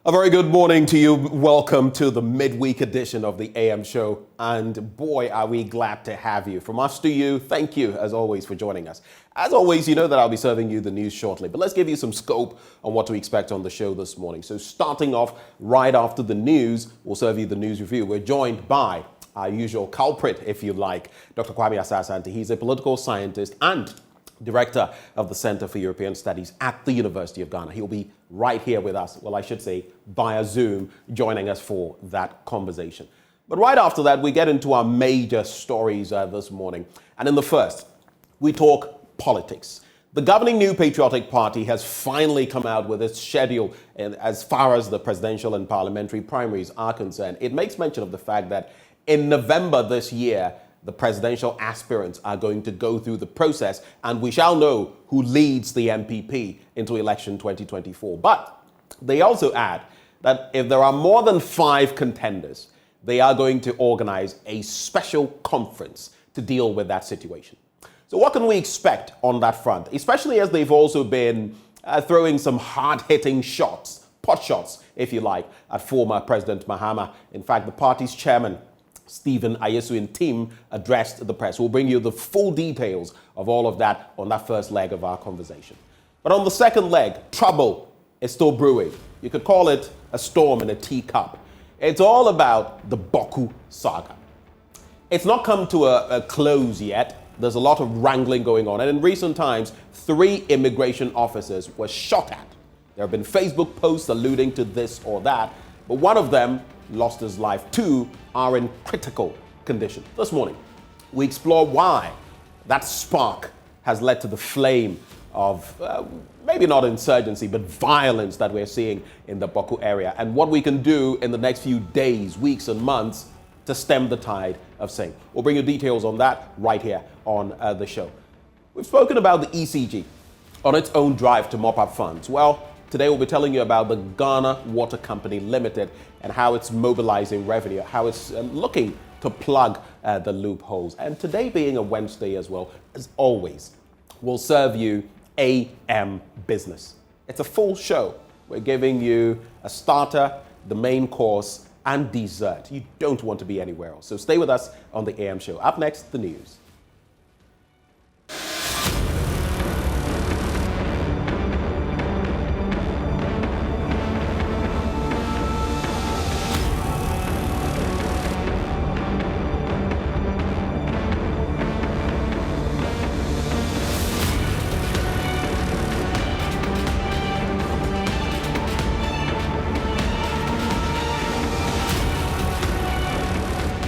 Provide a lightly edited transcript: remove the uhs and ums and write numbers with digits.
A very good morning to you. Welcome to the midweek edition of the AM show. And boy, are we glad to have you. From us to you, thank you as always for joining us. As always, you know that I'll be serving you the news shortly, but let's give you some scope on what to expect on the show this morning. So starting off right after the news, we'll serve you the news review. We're joined by our usual culprit, if you like, Dr. Kwame Asah-Asante. He's a political scientist and Director of the Center for European Studies at the University of Ghana. He'll be right here with us, well, I should say, via Zoom, joining us for that conversation. But right after that, we get into our major stories this morning. And in the first, we talk politics. The governing New Patriotic Party has finally come out with its schedule as far as the presidential and parliamentary primaries are concerned. It makes mention of the fact that in November this year, the presidential aspirants are going to go through the process, and we shall know who leads the MPP into election 2024. But they also add that if there are more than 5 contenders, they are going to organize a special conference to deal with that situation. So what can we expect on that front, especially as they've also been throwing some hard-hitting shots, pot shots, if you like, at former President Mahama. In fact, the party's chairman, Stephen Ayesu and team addressed the press. We'll bring you the full details of all of that on that first leg of our conversation. But on the second leg, trouble is still brewing. You could call it a storm in a teacup. It's all about the Boku saga. It's not come to a close yet. There's a lot of wrangling going on. And in recent times, 3 immigration officers were shot at. There have been Facebook posts alluding to this or that, but one of them lost his life. 2 are in critical condition. This morning, we explore why that spark has led to the flame of maybe not insurgency, but violence that we're seeing in the Boku area, and what we can do in the next few days, weeks, and months to stem the tide of same. We'll bring you details on that right here on the show. We've spoken about the ECG on its own drive to mop up funds. Well, today we'll be telling you about the Ghana Water Company Limited and how it's mobilizing revenue, how it's looking to plug the loopholes. And today being a Wednesday as well, as always, we'll serve you AM Business. It's a full show. We're giving you a starter, the main course, and dessert. You don't want to be anywhere else. So stay with us on the AM show. Up next, the news.